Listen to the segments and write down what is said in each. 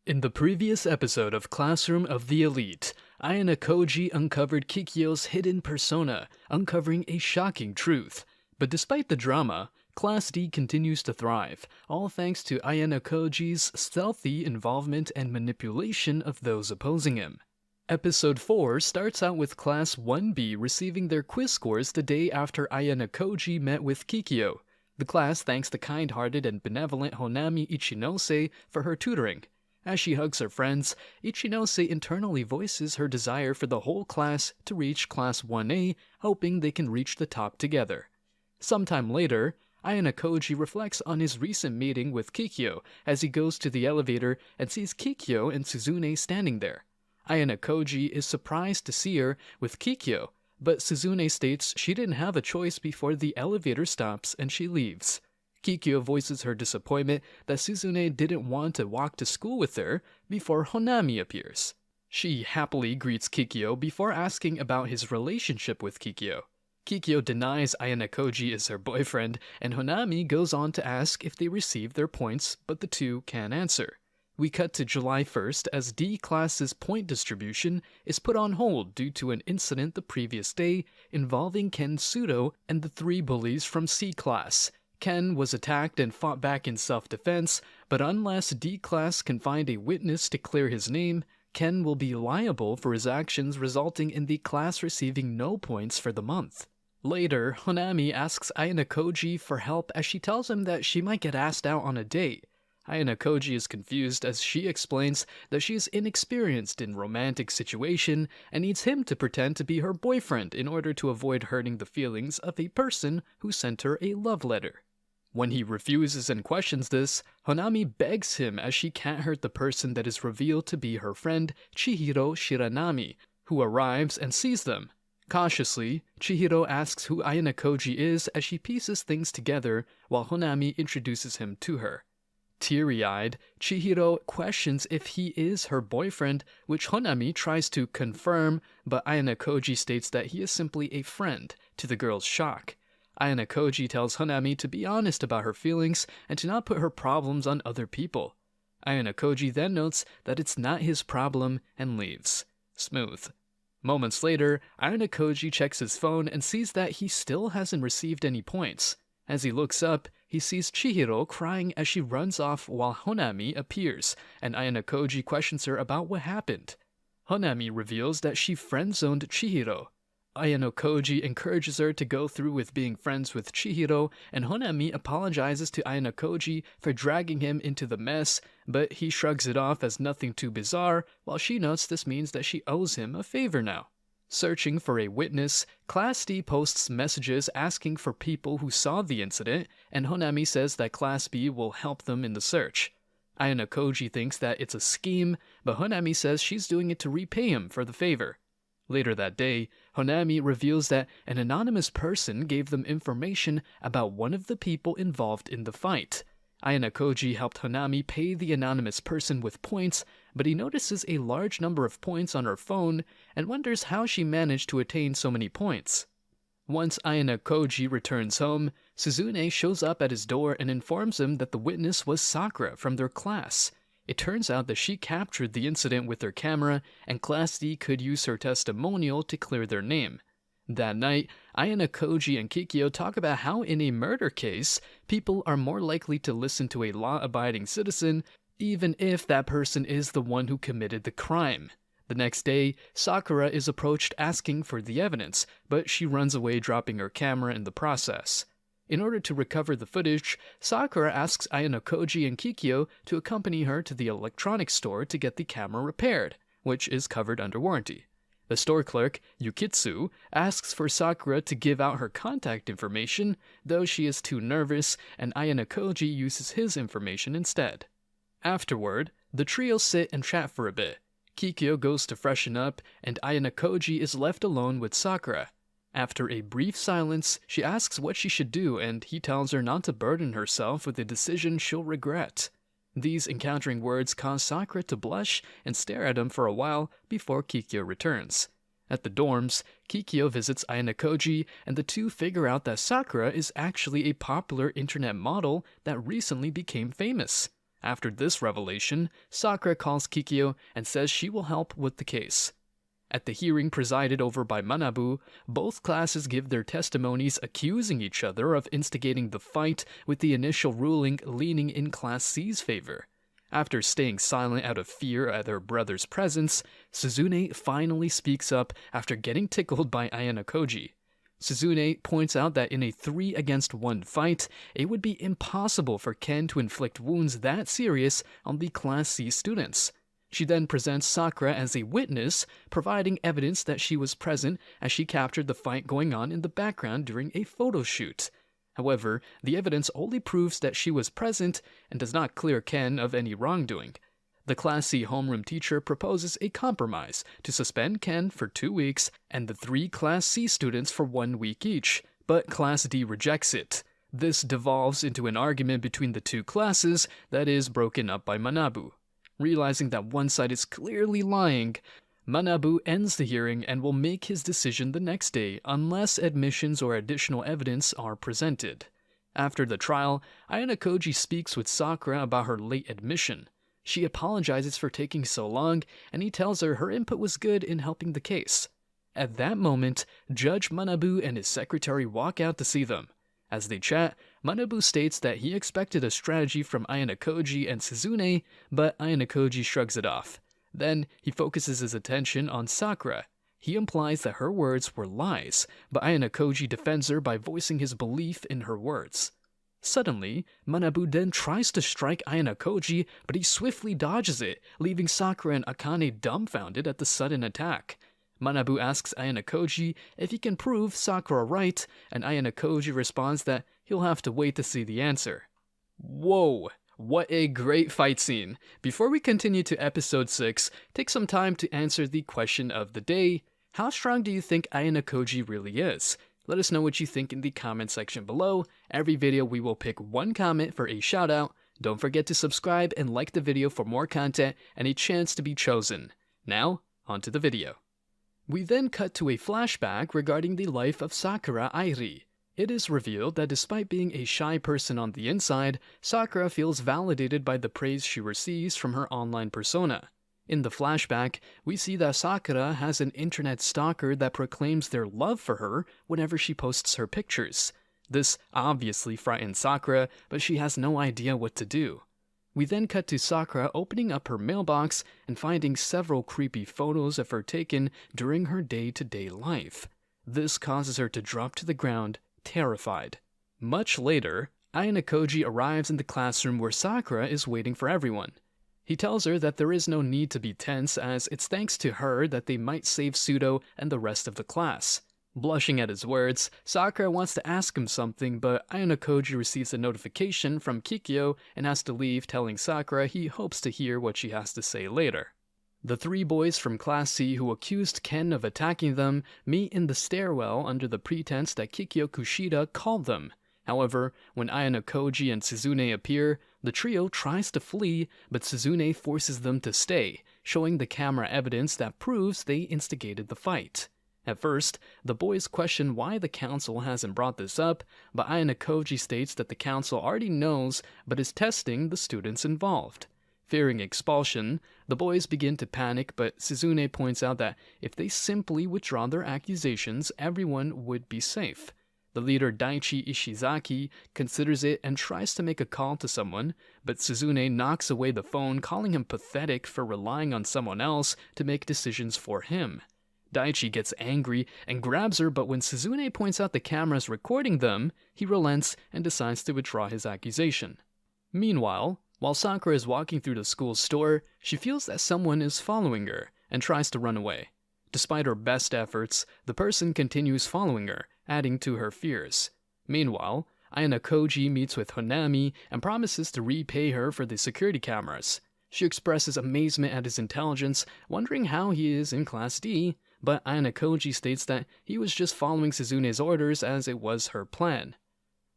In the previous episode of Classroom of the Elite, Ayana Koji uncovered Kikyo's hidden persona, uncovering a shocking truth. But despite the drama, Class D continues to thrive, all thanks to Ayana Koji's stealthy involvement and manipulation of those opposing him. Episode 4 starts out with Class 1B receiving their quiz scores the day after Ayana Koji met with Kikyo. The class thanks the kind-hearted and benevolent Honami Ichinose for her tutoring. As she hugs her friends, Ichinose internally voices her desire for the whole class to reach Class 1A, hoping they can reach the top together. Sometime later, Ayana Koji reflects on his recent meeting with Kikyo as he goes to the elevator and sees Kikyo and Suzune standing there. Ayana Koji is surprised to see her with Kikyo, but Suzune states she didn't have a choice before the elevator stops and she leaves. Kikyo voices her disappointment that Suzune didn't want to walk to school with her before Honami appears. She happily greets Kikyo before asking about his relationship with Kikyo. Kikyo denies Ayana Koji is her boyfriend, and Honami goes on to ask if they received their points, but the two can't answer. We cut to July 1st as D class's point distribution is put on hold due to an incident the previous day involving Ken Sudo and the 3 bullies from C class. Ken was attacked and fought back in self-defense, but unless D-Class can find a witness to clear his name, Ken will be liable for his actions, resulting in the class receiving no points for the month. Later, Honami asks Ayana Koji for help as she tells him that she might get asked out on a date. Ayana Koji is confused as she explains that she is inexperienced in romantic situation and needs him to pretend to be her boyfriend in order to avoid hurting the feelings of a person who sent her a love letter. When he refuses and questions this, Honami begs him as she can't hurt the person that is revealed to be her friend Chihiro Shiranami, who arrives and sees them. Cautiously, Chihiro asks who Ayana Koji is as she pieces things together while Honami introduces him to her. Teary-eyed, Chihiro questions if he is her boyfriend, which Honami tries to confirm, but Ayana Koji states that he is simply a friend, to the girl's shock. Ayana Koji tells Honami to be honest about her feelings and to not put her problems on other people. Ayana Koji then notes that it's not his problem and leaves. Smooth. Moments later, Ayana Koji checks his phone and sees that he still hasn't received any points. As he looks up, he sees Chihiro crying as she runs off while Honami appears, and Ayana Koji questions her about what happened. Honami reveals that she friend-zoned Chihiro. Ayana Koji encourages her to go through with being friends with Chihiro, and Honami apologizes to Ayana Koji for dragging him into the mess, but he shrugs it off as nothing too bizarre, while she notes this means that she owes him a favor now. Searching for a witness, Class D posts messages asking for people who saw the incident, and Honami says that Class B will help them in the search. Ayana Koji thinks that it's a scheme, but Honami says she's doing it to repay him for the favor. Later that day, Honami reveals that an anonymous person gave them information about one of the people involved in the fight. Ayana Koji helped Honami pay the anonymous person with points, but he notices a large number of points on her phone and wonders how she managed to attain so many points. Once Ayana Koji returns home, Suzune shows up at his door and informs him that the witness was Sakura from their class. It turns out that she captured the incident with her camera, and Class D could use her testimonial to clear their name. That night, Ayana Koji and Kikyo talk about how in a murder case, people are more likely to listen to a law-abiding citizen, even if that person is the one who committed the crime. The next day, Sakura is approached asking for the evidence, but she runs away, dropping her camera in the process. In order to recover the footage, Sakura asks Ayana Koji and Kikyo to accompany her to the electronics store to get the camera repaired, which is covered under warranty. The store clerk, Yukitsu, asks for Sakura to give out her contact information, though she is too nervous, and Ayana Koji uses his information instead. Afterward, the trio sit and chat for a bit. Kikyo goes to freshen up, and Ayana Koji is left alone with Sakura. After a brief silence, she asks what she should do, and he tells her not to burden herself with a decision she'll regret. These encountering words cause Sakura to blush and stare at him for a while before Kikyo returns. At the dorms, Kikyo visits Ayana Koji, and the two figure out that Sakura is actually a popular internet model that recently became famous. After this revelation, Sakura calls Kikyo and says she will help with the case. At the hearing presided over by Manabu, both classes give their testimonies accusing each other of instigating the fight, with the initial ruling leaning in Class C's favor. After staying silent out of fear at her brother's presence, Suzune finally speaks up after getting tickled by Ayanokoji. Suzune points out that in a 3-against-1 fight, it would be impossible for Ken to inflict wounds that serious on the Class C students. She then presents Sakura as a witness, providing evidence that she was present as she captured the fight going on in the background during a photo shoot. However, the evidence only proves that she was present and does not clear Ken of any wrongdoing. The Class C homeroom teacher proposes a compromise to suspend Ken for 2 weeks and the 3 Class C students for 1 week each, but Class D rejects it. This devolves into an argument between the 2 classes that is broken up by Manabu. Realizing that one side is clearly lying, Manabu ends the hearing and will make his decision the next day unless admissions or additional evidence are presented. After the trial, Ayanokoji speaks with Sakura about her late admission. She apologizes for taking so long, and he tells her her input was good in helping the case. At that moment, Judge Manabu and his secretary walk out to see them. As they chat, Manabu states that he expected a strategy from Ayanokoji and Suzune, but Ayanokoji shrugs it off. Then, he focuses his attention on Sakura. He implies that her words were lies, but Ayanokoji defends her by voicing his belief in her words. Suddenly, Manabu then tries to strike Ayanokoji, but he swiftly dodges it, leaving Sakura and Akane dumbfounded at the sudden attack. Manabu asks Ayanokoji if he can prove Sakura right, and Ayanokoji responds that he'll have to wait to see the answer. Whoa! What a great fight scene! Before we continue to episode 6, take some time to answer the question of the day. How strong do you think Ayanokoji really is? Let us know what you think in the comment section below. Every video we will pick 1 comment for a shout out. Don't forget to subscribe and like the video for more content and a chance to be chosen. Now, onto the video. We then cut to a flashback regarding the life of Sakura Airi. It is revealed that despite being a shy person on the inside, Sakura feels validated by the praise she receives from her online persona. In the flashback, we see that Sakura has an internet stalker that proclaims their love for her whenever she posts her pictures. This obviously frightens Sakura, but she has no idea what to do. We then cut to Sakura opening up her mailbox and finding several creepy photos of her taken during her day-to-day life. This causes her to drop to the ground, terrified. Much later, Ayanokoji arrives in the classroom where Sakura is waiting for everyone. He tells her that there is no need to be tense as it's thanks to her that they might save Pseudo and the rest of the class. Blushing at his words, Sakura wants to ask him something, but Ayanokoji receives a notification from Kikyo and has to leave, telling Sakura he hopes to hear what she has to say later. The 3 boys from Class C who accused Ken of attacking them meet in the stairwell under the pretense that Kikyo Kushida called them. However, when Ayanokoji and Suzune appear, the trio tries to flee, but Suzune forces them to stay, showing the camera evidence that proves they instigated the fight. At first, the boys question why the council hasn't brought this up, but Ayanokoji states that the council already knows but is testing the students involved. Fearing expulsion, the boys begin to panic, but Suzune points out that if they simply withdraw their accusations, everyone would be safe. The leader Daichi Ishizaki considers it and tries to make a call to someone, but Suzune knocks away the phone, calling him pathetic for relying on someone else to make decisions for him. Daichi gets angry and grabs her, but when Suzune points out the cameras recording them, he relents and decides to withdraw his accusation. Meanwhile, while Sakura is walking through the school store, she feels that someone is following her and tries to run away. Despite her best efforts, the person continues following her, adding to her fears. Meanwhile, Ayanokoji meets with Honami and promises to repay her for the security cameras. She expresses amazement at his intelligence, wondering how he is in Class D, but Ayanokoji states that he was just following Suzune's orders as it was her plan.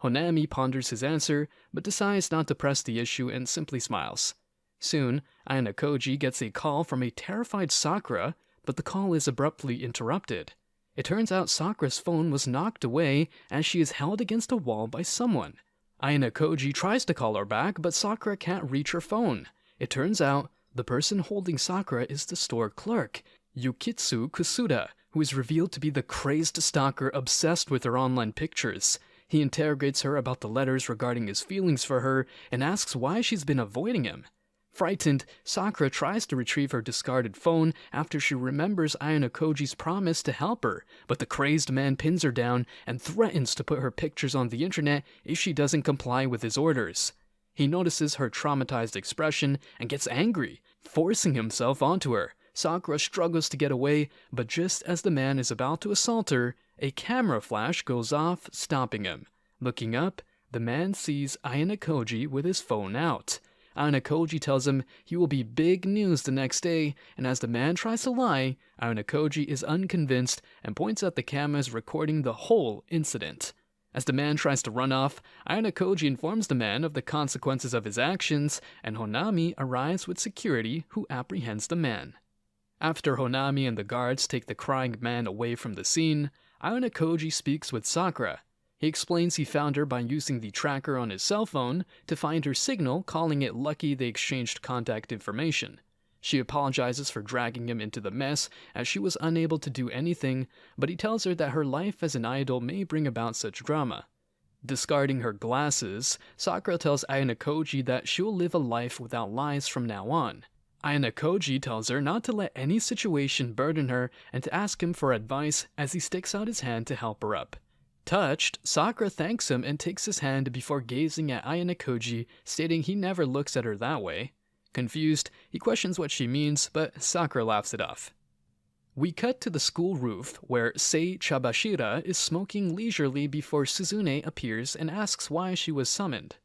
Honami ponders his answer, but decides not to press the issue and simply smiles. Soon, Ayanokoji gets a call from a terrified Sakura, but the call is abruptly interrupted. It turns out Sakura's phone was knocked away as she is held against a wall by someone. Ayana Koji tries to call her back, but Sakura can't reach her phone. It turns out, the person holding Sakura is the store clerk, Yukitsu Kusuda, who is revealed to be the crazed stalker obsessed with her online pictures. He interrogates her about the letters regarding his feelings for her and asks why she's been avoiding him. Frightened, Sakura tries to retrieve her discarded phone after she remembers Ayana Koji's promise to help her, but the crazed man pins her down and threatens to put her pictures on the internet if she doesn't comply with his orders. He notices her traumatized expression and gets angry, forcing himself onto her. Sakura struggles to get away, but just as the man is about to assault her, a camera flash goes off, stopping him. Looking up, the man sees Ayana Koji with his phone out. Ayana Koji tells him he will be big news the next day, and as the man tries to lie, Ayana Koji is unconvinced and points out the cameras recording the whole incident. As the man tries to run off, Ayana Koji informs the man of the consequences of his actions, and Honami arrives with security who apprehends the man. After Honami and the guards take the crying man away from the scene, Ayana Koji speaks with Sakura. He explains he found her by using the tracker on his cell phone to find her signal, calling it lucky they exchanged contact information. She apologizes for dragging him into the mess as she was unable to do anything, but he tells her that her life as an idol may bring about such drama. Discarding her glasses, Sakura tells Ayana Koji that she will live a life without lies from now on. Ayana Koji tells her not to let any situation burden her and to ask him for advice as he sticks out his hand to help her up. Touched, Sakura thanks him and takes his hand before gazing at Ayana Koji, stating he never looks at her that way. Confused, he questions what she means, but Sakura laughs it off. We cut to the school roof, where Sei Chabashira is smoking leisurely before Suzune appears and asks why she was summoned.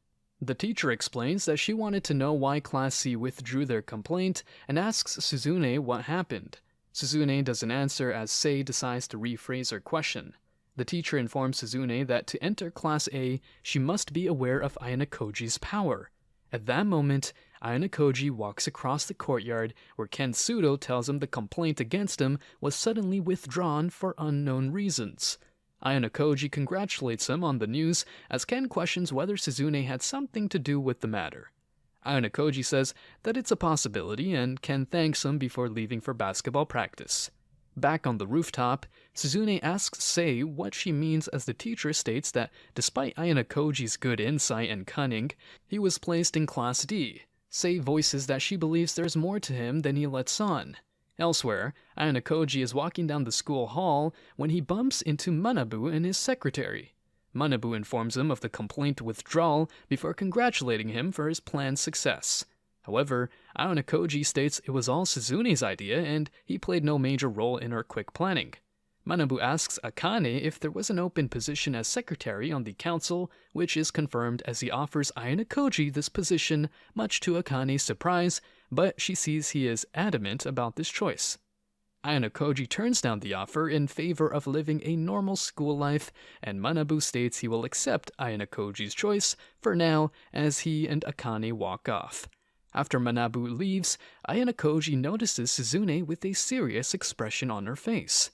The teacher explains that she wanted to know why Class C withdrew their complaint and asks Suzune what happened. Suzune doesn't answer as Sei decides to rephrase her question. The teacher informs Suzune that to enter Class A, she must be aware of Ayana Koji's power. At that moment, Ayana Koji walks across the courtyard where Ken Sudo tells him the complaint against him was suddenly withdrawn for unknown reasons. Ayana Koji congratulates him on the news as Ken questions whether Suzune had something to do with the matter. Ayana Koji says that it's a possibility and Ken thanks him before leaving for basketball practice. Back on the rooftop, Suzune asks Sei what she means as the teacher states that despite Ayana Koji's good insight and cunning, he was placed in Class D. Sei voices that she believes there's more to him than he lets on. Elsewhere, Ayana Koji is walking down the school hall when he bumps into Manabu and his secretary. Manabu informs him of the complaint withdrawal before congratulating him for his planned success. However, Ayana Koji states it was all Suzune's idea and he played no major role in her quick planning. Manabu asks Akane if there was an open position as secretary on the council, which is confirmed as he offers Ayana Koji this position, much to Akane's surprise, but she sees he is adamant about this choice. Ayana Koji turns down the offer in favor of living a normal school life, and Manabu states he will accept Ayana Koji's choice for now as he and Akane walk off. After Manabu leaves, Ayana Koji notices Suzune with a serious expression on her face.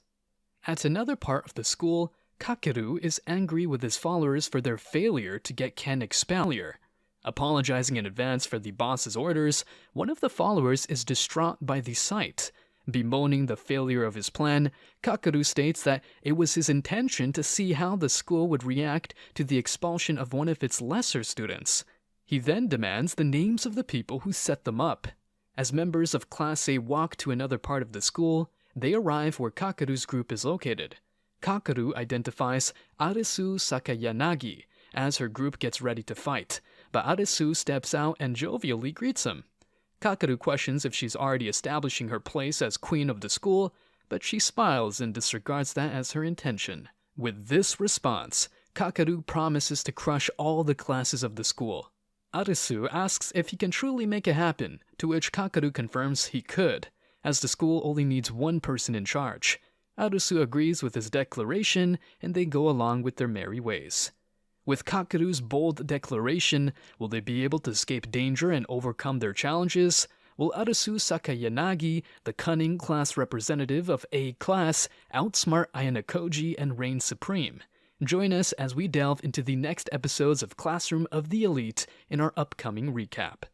At another part of the school, Kakeru is angry with his followers for their failure to get Ken expelled. Apologizing in advance for the boss's orders, one of the followers is distraught by the sight. Bemoaning the failure of his plan, Kakeru states that it was his intention to see how the school would react to the expulsion of one of its lesser students. He then demands the names of the people who set them up. As members of Class A walk to another part of the school, they arrive where Kakeru's group is located. Kakeru identifies Arisu Sakayanagi as her group gets ready to fight, but Arisu steps out and jovially greets him. Kakeru questions if she's already establishing her place as queen of the school, but she smiles and disregards that as her intention. With this response, Kakeru promises to crush all the classes of the school. Arisu asks if he can truly make it happen, to which Kakeru confirms he could, as the school only needs one person in charge. Arisu agrees with his declaration, and they go along with their merry ways. With Kakeru's bold declaration, will they be able to escape danger and overcome their challenges? Will Arisu Sakayanagi, the cunning class representative of A class, outsmart Ayana Koji and reign supreme? Join us as we delve into the next episodes of Classroom of the Elite in our upcoming recap.